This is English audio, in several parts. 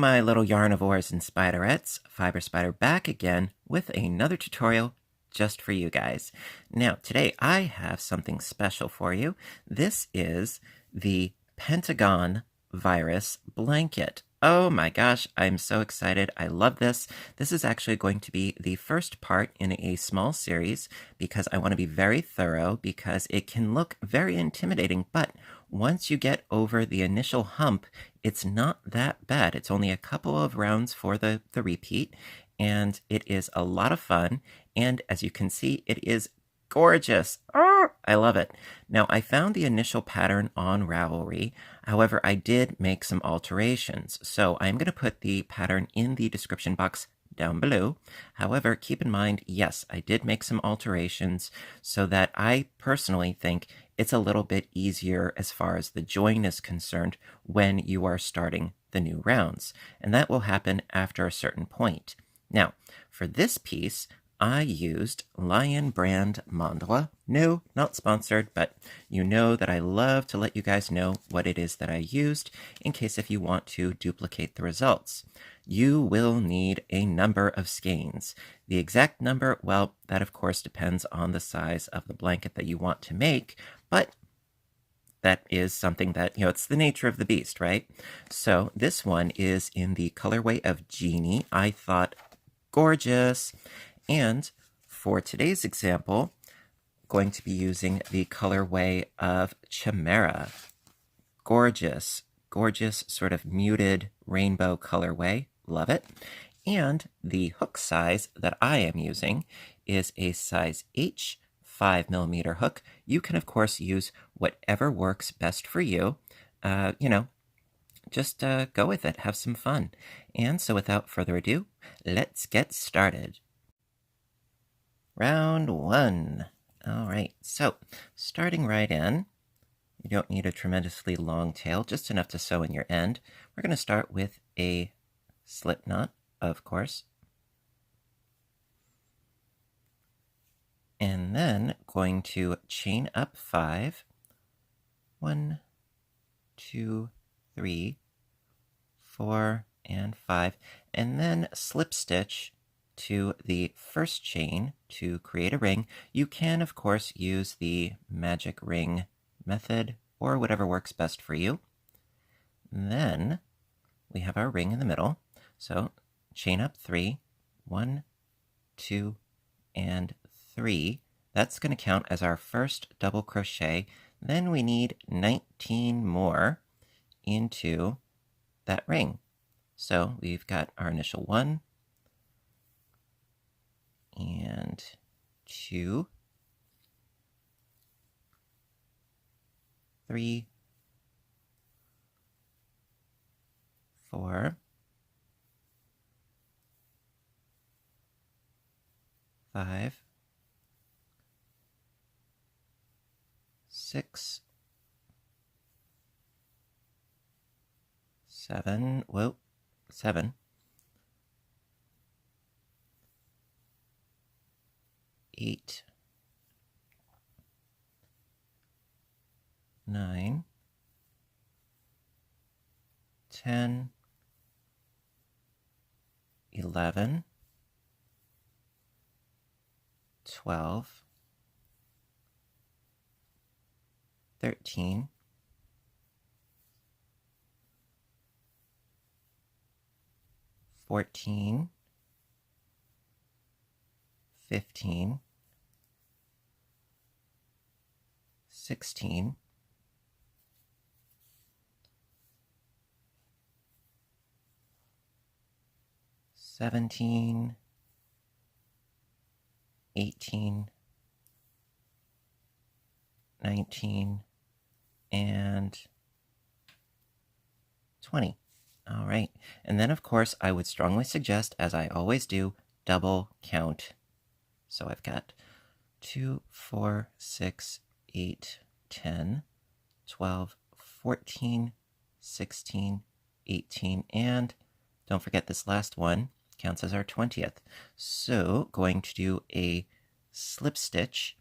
my little yarnivores and spiderettes, Fiber Spider back again with another tutorial just for you guys. Now, today I have something special for you. This is the Pentagon virus blanket. Oh my gosh, I'm so excited. I love this. This is actually going to be the first part in a small series because I want to be very thorough because it can look very intimidating, but once you get over the initial hump, it's not that bad. It's only a couple of rounds for the repeat, and it is a lot of fun. And as you can see, it is gorgeous. Oh, I love it. Now, I found the initial pattern on Ravelry. However, I did make some alterations. So I'm going to put the pattern in the description box down below. However, keep in mind, yes, I did make some alterations so that I personally think it's a little bit easier as far as the join is concerned when you are starting the new rounds. And that will happen after a certain point. Now, for this piece, I used Lion Brand Mandala. No, not sponsored, but you know that I love to let you guys know what it is that I used in case if you want to duplicate the results. You will need a number of skeins. The exact number, well, that of course depends on the size of the blanket that you want to make, but that is something that, it's the nature of the beast, right? So this one is in the colorway of Genie. I thought, gorgeous. And for today's example, going to be using the colorway of Chimera. Gorgeous, gorgeous sort of muted rainbow colorway. Love it. And the hook size that I am using is a size H 5mm hook. You can, of course, use whatever works best for you. Just go with it. Have some fun. And so without further ado, let's get started. Round 1. All right, so starting right in, you don't need a tremendously long tail, just enough to sew in your end. We're going to start with a slip knot, of course. And then going to chain up 5. 1, 2, 3, 4, and 5. And then slip stitch to the first chain to create a ring. You can, of course, use the magic ring method or whatever works best for you. And then we have our ring in the middle. So chain up 3, 1, 2, and 3. That's going to count as our first double crochet. Then we need 19 more into that ring. So we've got our initial 1, and 2, 3, 4, 5, 6, 7, 7, 8, 9, 10, 11, 12, 13, 14, 15, 16, 17, 18, 19, and 20. All right. And then, of course, I would strongly suggest, as I always do, double count. So I've got 2, 4, 6, 8, 10, 12, 14, 16, 18, and don't forget this last one counts as our 20th. So going to do a slip stitch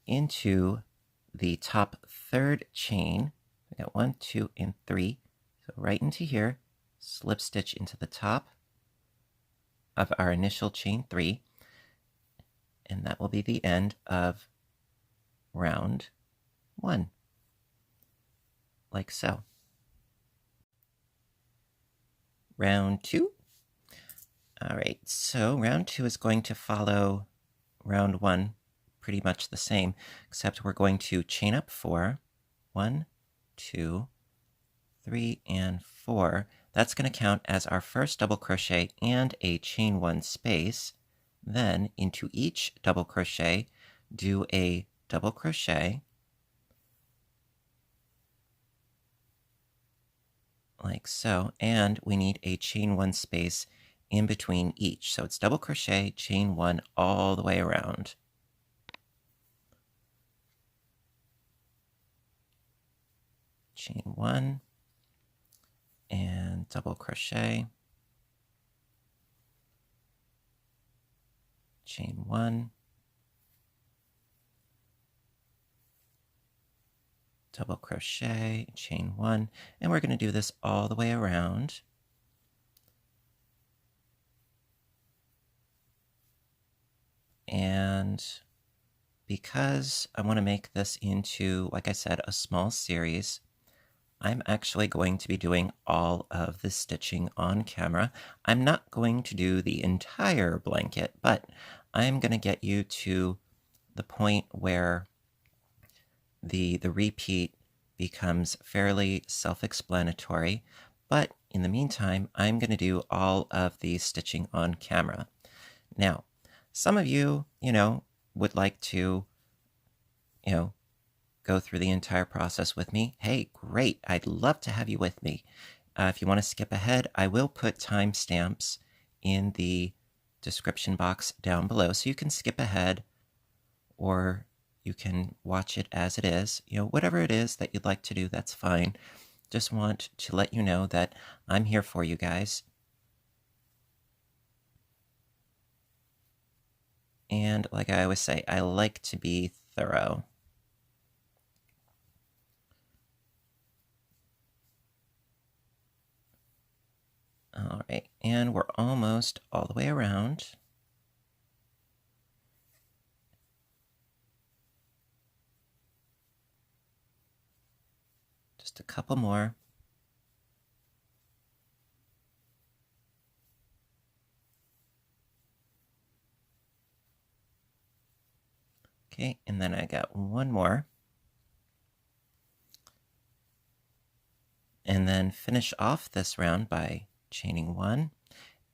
into the top third chain. We got 1, 2, and 3. So right into here, slip stitch into the top of our initial chain 3, and that will be the end of round 1, like so. Round 2. All right, so round 2 is going to follow round 1 pretty much the same, except we're going to chain up 4. 1, 2, 3, and 4. That's going to count as our first double crochet and a chain 1 space. Then into each double crochet, do a double crochet, like so, and we need a chain 1 space in between each. So it's double crochet, chain 1 all the way around. Chain 1 and double crochet, chain 1, double crochet, chain 1, and we're going to do this all the way around. And because I want to make this into, like I said, a small series, I'm actually going to be doing all of the stitching on camera. I'm not going to do the entire blanket, but I'm going to get you to the point where the repeat becomes fairly self-explanatory. But in the meantime, I'm going to do all of the stitching on camera. Now, some of you, would like to, go through the entire process with me. Hey, great. I'd love to have you with me. If you want to skip ahead, I will put timestamps in the description box down below, so you can skip ahead or you can watch it as it is. Whatever it is that you'd like to do, that's fine. Just want to let you know that I'm here for you guys. And like I always say, I like to be thorough. All right, and we're almost all the way around. Just a couple more. Okay, and then I got one more. And then finish off this round by chaining 1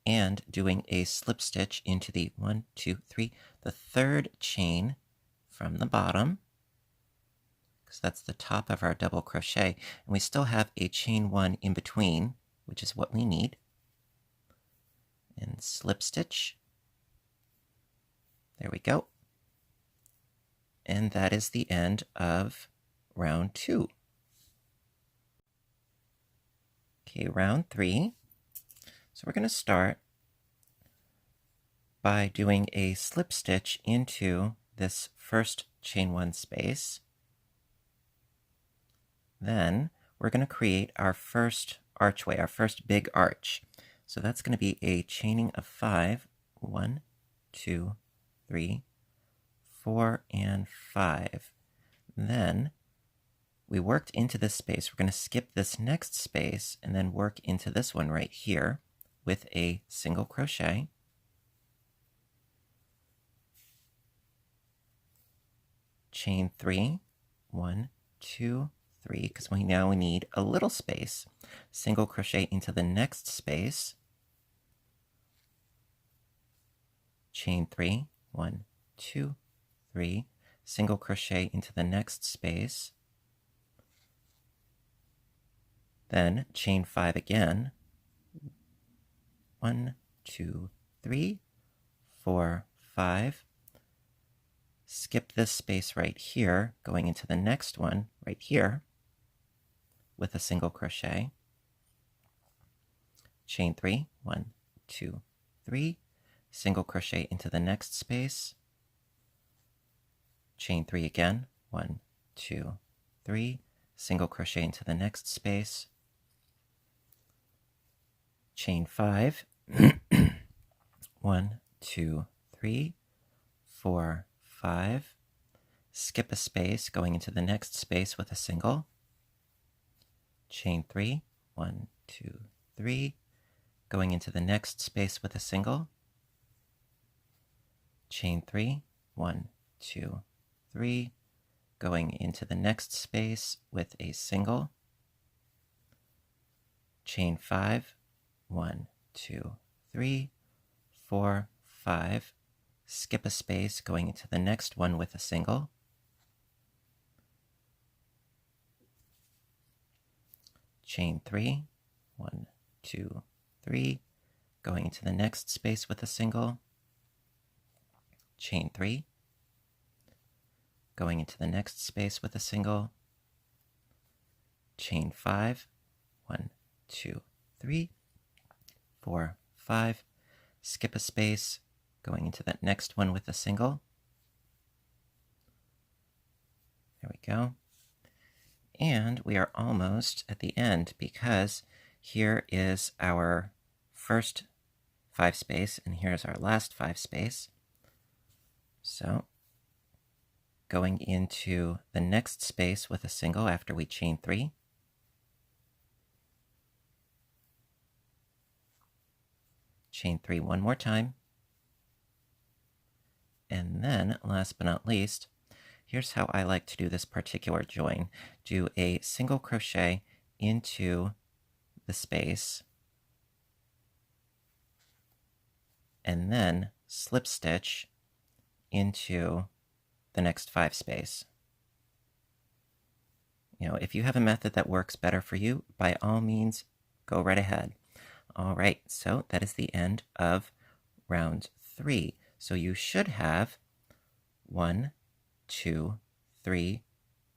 and doing a slip stitch into the 1, 2, 3, the third chain from the bottom, because that's the top of our double crochet, and we still have a chain 1 in between, which is what we need, and slip stitch. There we go. And that is the end of round 2. Okay, round 3. So we're going to start by doing a slip stitch into this first chain 1 space. Then we're going to create our first archway, our first big arch. So that's going to be a chaining of 5. 1, 2, 3, 4, and 5. Then we worked into this space. We're going to skip this next space and then work into this one right here with a single crochet. Chain 3, 1, 2, 3, because we need a little space. Single crochet into the next space. Chain 3, 1, 2, 3, single crochet into the next space. Then chain 5 again. 1, 2, 3, 4, 5. Skip this space right here, going into the next one right here with a single crochet. Chain 3, 1, 2, 3, single crochet into the next space. Chain 3 again, 1, 2, 3, single crochet into the next space. chain 5, 1, 2, 3, 4, 5, skip a space, going into the next space with a single, chain 3, 1, 2, 3, going into the next space with a single, chain 3, 1, 2, 3, going into the next space with a single, chain 5, 1, 2, 3, 4, 5, skip a space, going into the next one with a single, chain 3, 1, 2, 3, going into the next space with a single, chain 3, going into the next space with a single, chain 5, 1, 2, 3, 4, 5, skip a space, going into that next one with a single. There we go. And we are almost at the end because here is our first 5 space and here's our last 5 space. So going into the next space with a single after we chain 3. Chain 3 one more time. And then, last but not least, here's how I like to do this particular join. Do a single crochet into the space, and then slip stitch into the next 5 space. You know, if you have a method that works better for you, by all means, go right ahead. All right, so that is the end of round 3. So you should have 1, 2, 3,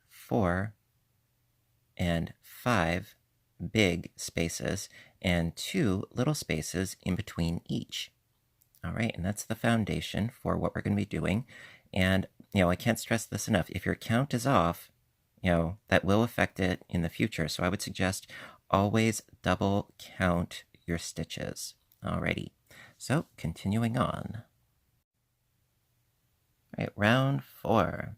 4, and 5 big spaces and 2 little spaces in between each. All right, and that's the foundation for what we're going to be doing. And, you know, I can't stress this enough. If your count is off, you know, that will affect it in the future. So I would suggest always double count your stitches. Alrighty, so continuing on. All right, round 4.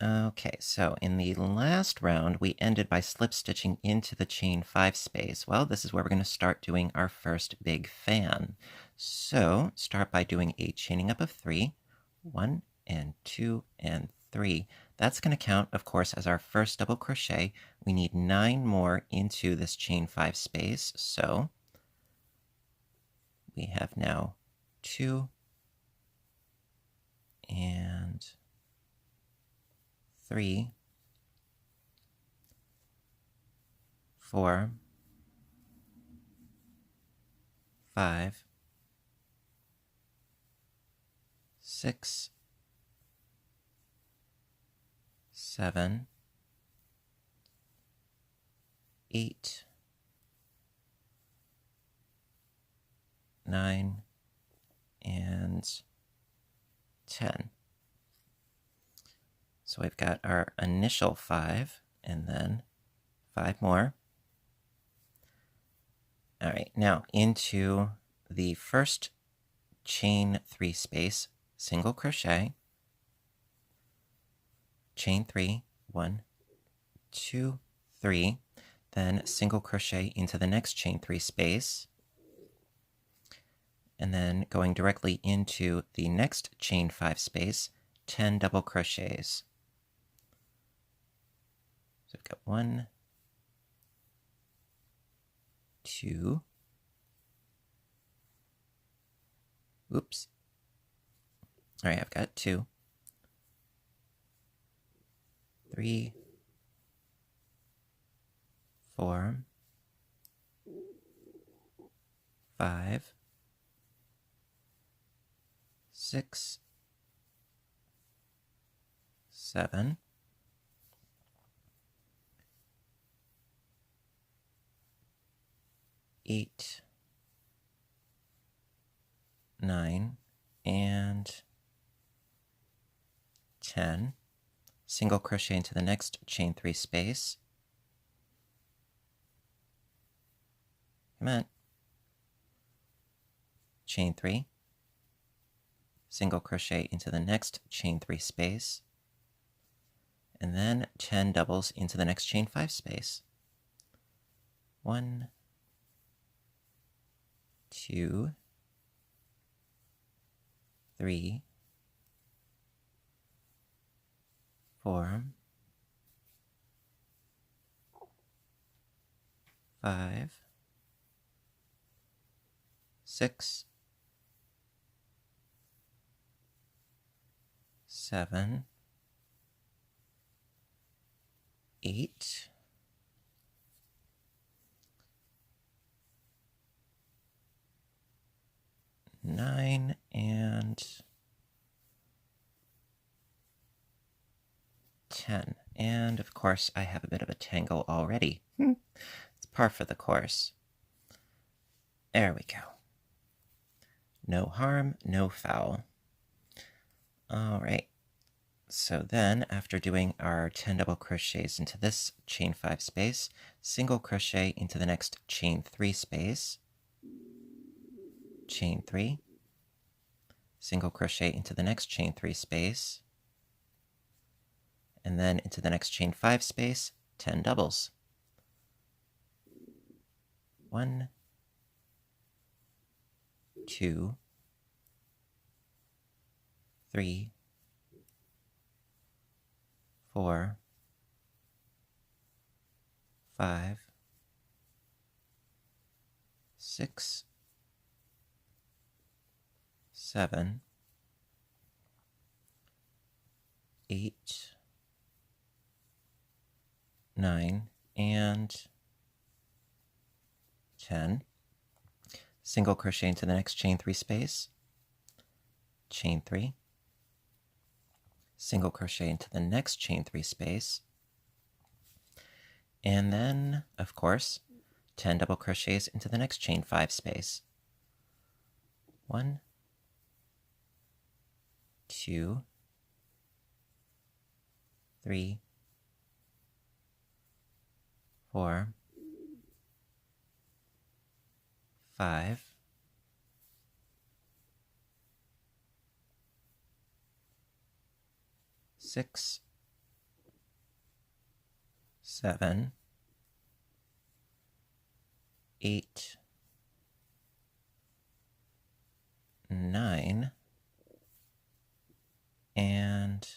Okay, so in the last round, we ended by slip stitching into the chain 5 space. Well, this is where we're going to start doing our first big fan. So start by doing a chaining up of 3, 1 and 2 and 3. That's going to count, of course, as our first double crochet. We need 9 more into this chain 5 space. So we have now 2 and 3, 4, 5, 6, 7, 8, 9, and 10. So we've got our initial 5 and then 5 more. All right, now into the first chain 3 space, single crochet, chain 3, 1, 2, 3, then single crochet into the next chain 3 space, and then going directly into the next chain 5 space, 10 double crochets. So we've got 1, 2, oops. All right, I've got 2, 3, 4, 5, 6, 7, 8, 9, and 10. Single crochet into the next chain 3 space. Come on. Chain 3, single crochet into the next chain 3 space, and then 10 doubles into the next chain 5 space. 1, 2, 3, 4, 5, 6, 7, 8, 9, and 10. And of course, I have a bit of a tangle already. It's par for the course. There we go. No harm, no foul. All right. So then, after doing our 10 double crochets into this chain 5 space, single crochet into the next chain 3 space, chain 3, single crochet into the next chain 3 space, and then into the next chain 5 space, 10 doubles. 1, 2, 3, 4, 5, 6, 7, 8, 9, and 10. Single crochet into the next chain 3 space, chain 3, single crochet into the next chain 3 space, and then, of course, 10 double crochets into the next chain 5 space. 1, 2, 3, 4, 5, 6, 7, 8, 9, and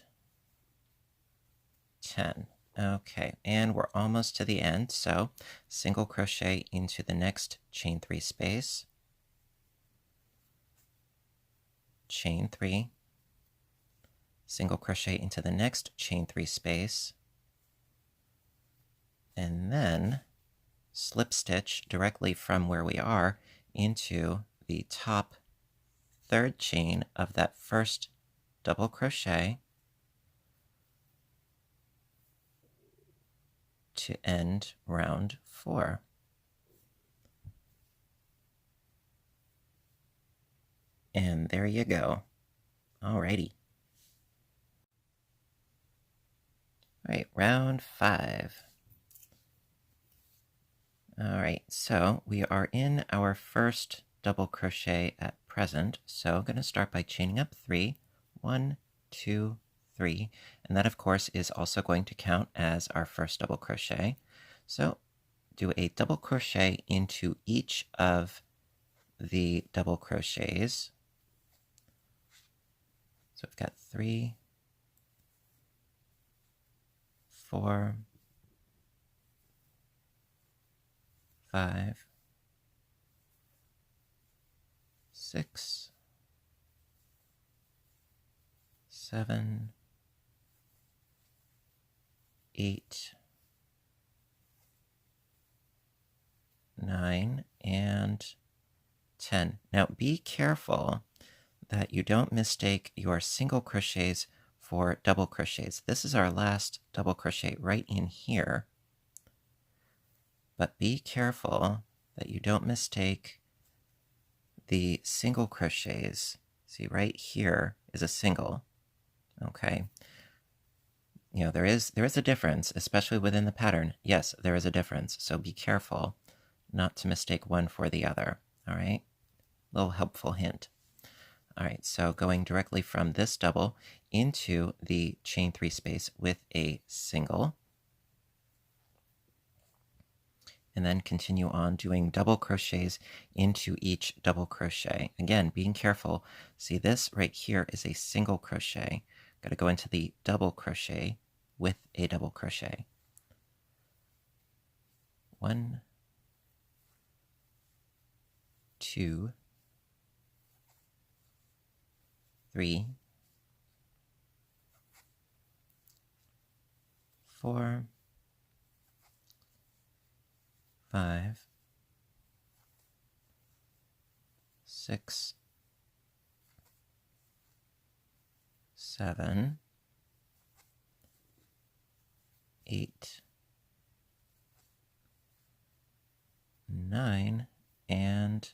10. Okay, and we're almost to the end, so single crochet into the next chain 3 space, chain 3, single crochet into the next chain 3 space, and then slip stitch directly from where we are into the top 3rd chain of that first double crochet to end round 4. And there you go. Alrighty. All right, round 5. All right, so we are in our first double crochet at present. So I'm going to start by chaining up 3. 1, 2, 3. And that, of course, is also going to count as our first double crochet. So do a double crochet into each of the double crochets. So I've got 3, 4, 5, 6, 7, 8, 9, and 10. Now be careful that you don't mistake your single crochets for double crochets. This is our last double crochet right in here. But be careful that you don't mistake the single crochets. See, right here is a single. Okay. You know, there is a difference, especially within the pattern. Yes, there is a difference, so be careful not to mistake one for the other. All right, little helpful hint. All right, so going directly from this double into the chain 3 space with a single, and then continue on doing double crochets into each double crochet. Again, being careful. See, this right here is a single crochet. Got to go into the double crochet with a double crochet. 1, 2, 3, 4, 5, 6, 7, 8, 9, and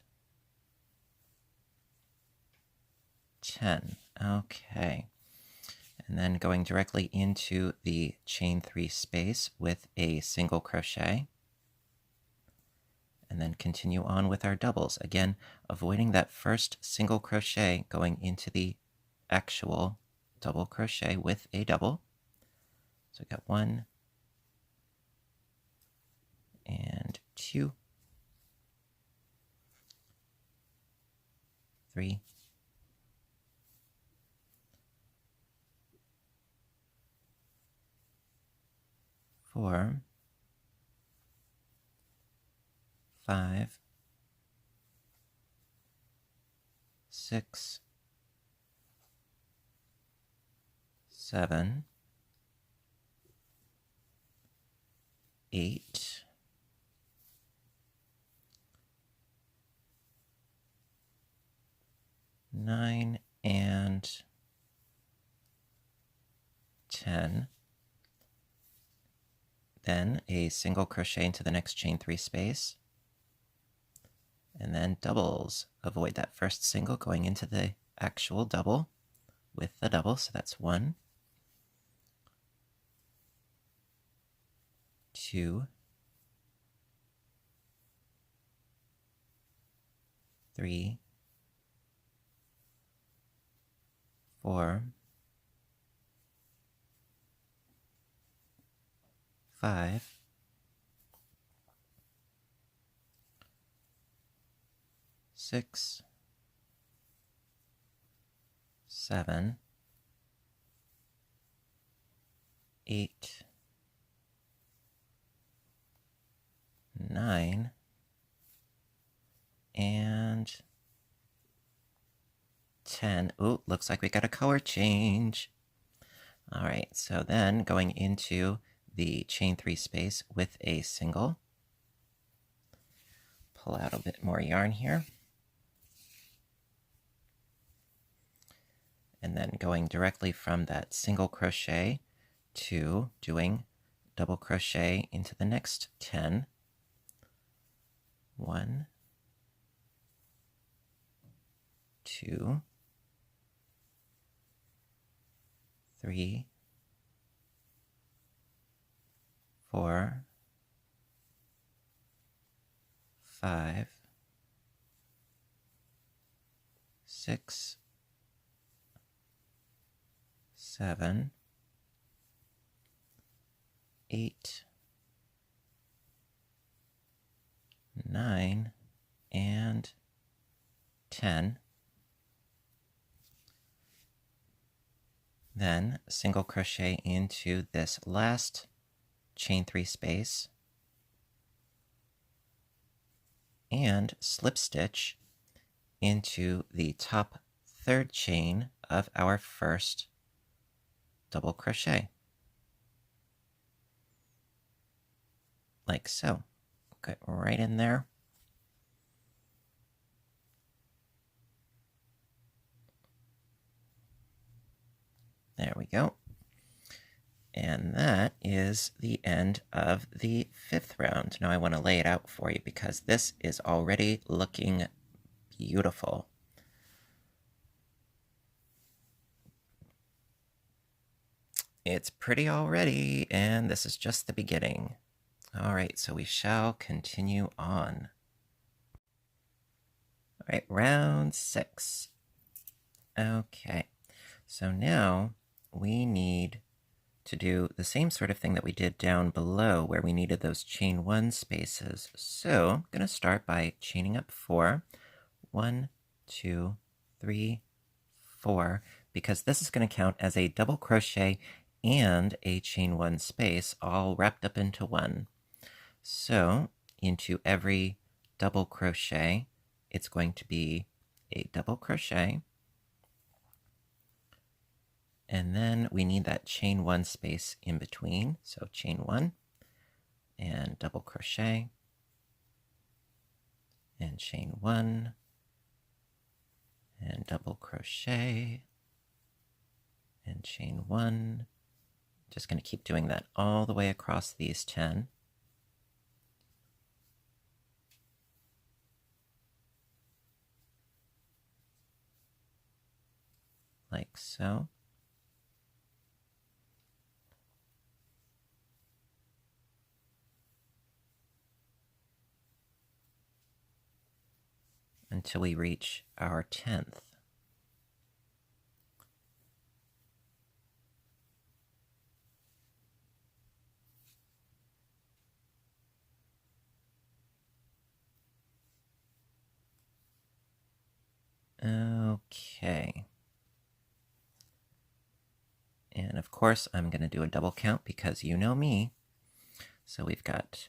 10. Okay. And then going directly into the chain 3 space with a single crochet. And then continue on with our doubles. Again, avoiding that first single crochet going into the actual double crochet with a double. So we got 1 and 2, 3, 4, 5, 6, 7, 8, 9, and 10. Then a single crochet into the next chain 3 space, and then doubles. Avoid that first single going into the actual double with the double. So that's 1, 2, 3, 4, 5, 6, 7, 8, 9, and 10. Ooh, looks like we got a color change. All right, so then going into the chain 3 space with a single. Pull out a bit more yarn here. And then going directly from that single crochet to doing double crochet into the next 10. 1, 2, 3, 4, 5, 6, 7, 8, 9, and 10. Then single crochet into this last chain 3 space and slip stitch into the top 3rd chain of our first double crochet. Like so. Get right in there. There we go. And that is the end of the 5th round. Now I want to lay it out for you because this is already looking beautiful. It's pretty already, and this is just the beginning. All right, so we shall continue on. All right, round 6. Okay, so now we need to do the same sort of thing that we did down below where we needed those chain 1 spaces. So I'm going to start by chaining up 4. 1, 2, 3, 4, because this is going to count as a double crochet and a chain 1 space all wrapped up into one. So into every double crochet, it's going to be a double crochet, and then we need that chain 1 space in between. So chain 1 and double crochet and chain 1 and double crochet and chain 1. Just going to keep doing that all the way across these 10. Like so. Until we reach our 10th. Okay. And of course, I'm going to do a double count because you know me. So we've got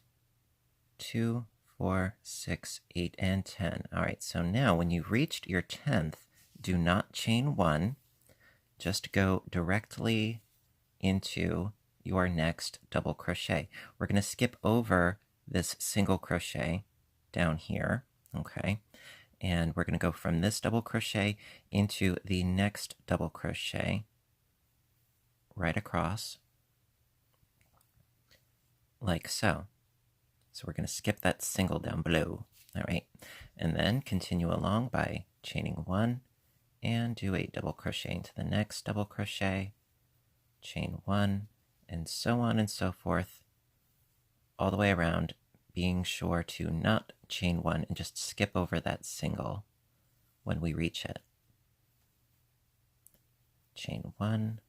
2, 4, 6, 8, and 10. All right, so now when you've reached your 10th, do not chain 1. Just go directly into your next double crochet. We're going to skip over this single crochet down here, okay? And we're going to go from this double crochet into the next double crochet right across, like so. So we're going to skip that single down below, all right? And then continue along by chaining 1 and do a double crochet into the next double crochet, chain 1, and so on and so forth, all the way around, being sure to not chain 1 and just skip over that single when we reach it. Chain 1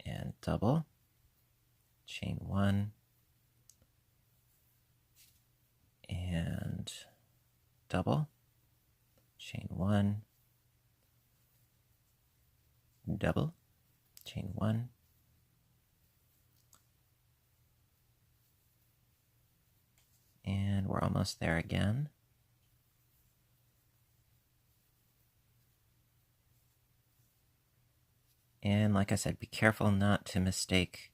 and double, chain 1 and double, chain 1, double, chain 1, and we're almost there again. And like I said, be careful not to mistake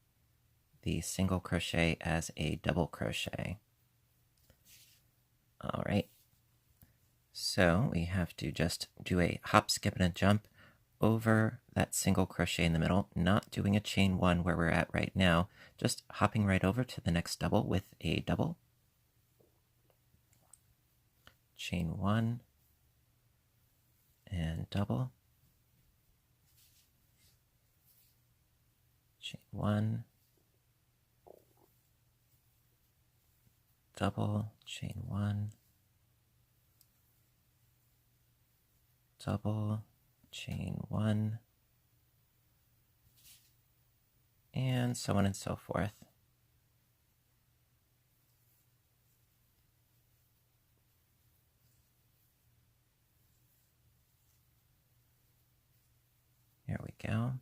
the single crochet as a double crochet. All right, so we have to just do a hop, skip, and a jump over that single crochet in the middle, not doing a chain 1 where we're at right now, just hopping right over to the next double with a double, chain 1 and double, chain 1, double, chain 1, double, chain 1, and so on and so forth. Here we go.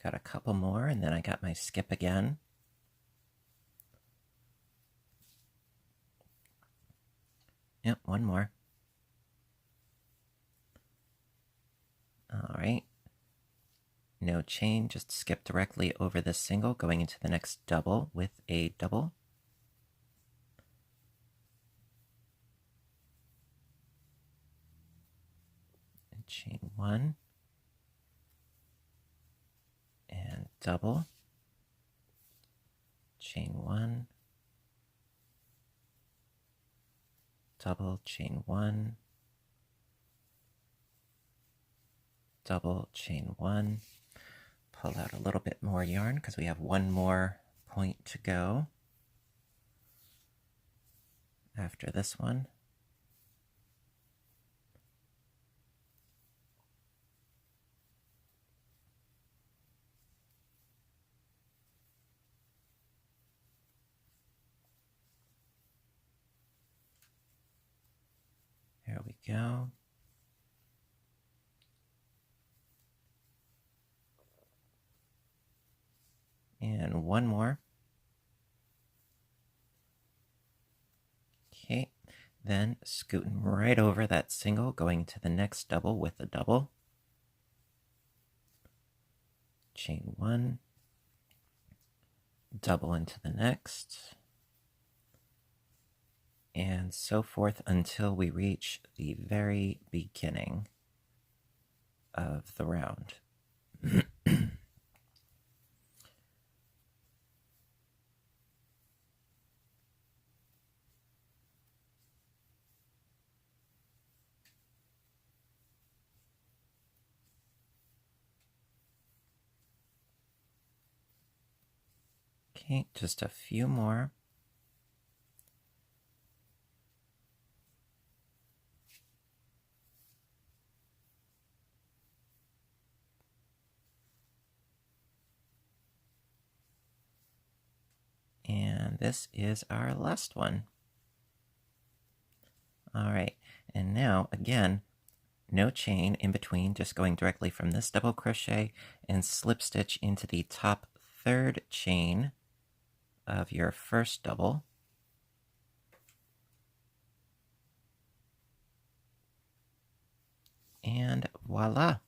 Got a couple more, and then I got my skip again. Yep, one more. All right. No chain, just skip directly over this single, going into the next double with a double. And chain 1. And double, chain 1, double, chain 1, double, chain 1, pull out a little bit more yarn because we have one more point to go after this one. There we go. And one more. Okay, then scooting right over that single, going to the next double with a double. Chain 1, double into the next, and so forth until we reach the very beginning of the round. Okay, just a few more. And this is our last one. All right, and now again, no chain in between, just going directly from this double crochet and slip stitch into the top third chain of your first double. And voila!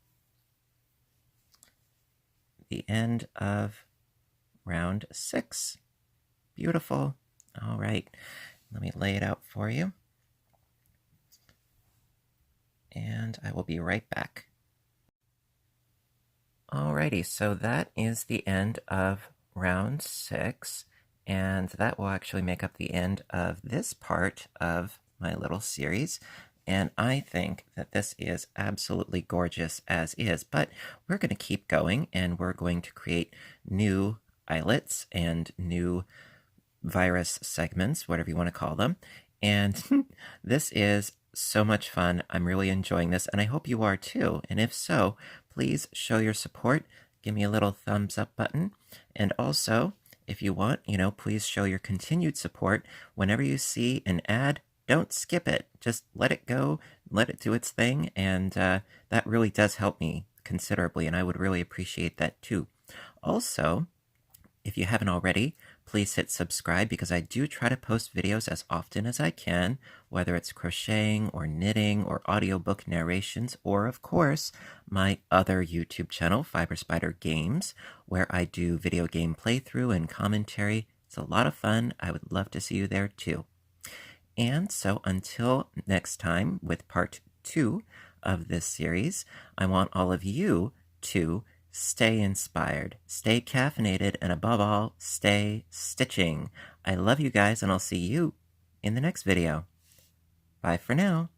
The end of round 6. Beautiful. All right, let me lay it out for you. And I will be right back. Alrighty, so that is the end of round 6, and that will actually make up the end of this part of my little series. And I think that this is absolutely gorgeous as is, but we're going to keep going, and we're going to create new eyelets and new virus segments, whatever you want to call them. And this is so much fun. I'm really enjoying this, and I hope you are too. And if so, please show your support. Give me a little thumbs up button. And also, if you want, please show your continued support. Whenever you see an ad, don't skip it. Just let it go, let it do its thing, and that really does help me considerably, and I would really appreciate that too. Also, if you haven't already, please hit subscribe because I do try to post videos as often as I can, whether it's crocheting or knitting or audiobook narrations, or of course, my other YouTube channel, Fiber Spider Games, where I do video game playthrough and commentary. It's a lot of fun. I would love to see you there too. And so until next time with part 2 of this series, I want all of you to stay inspired, stay caffeinated, and above all, stay stitching. I love you guys, and I'll see you in the next video. Bye for now.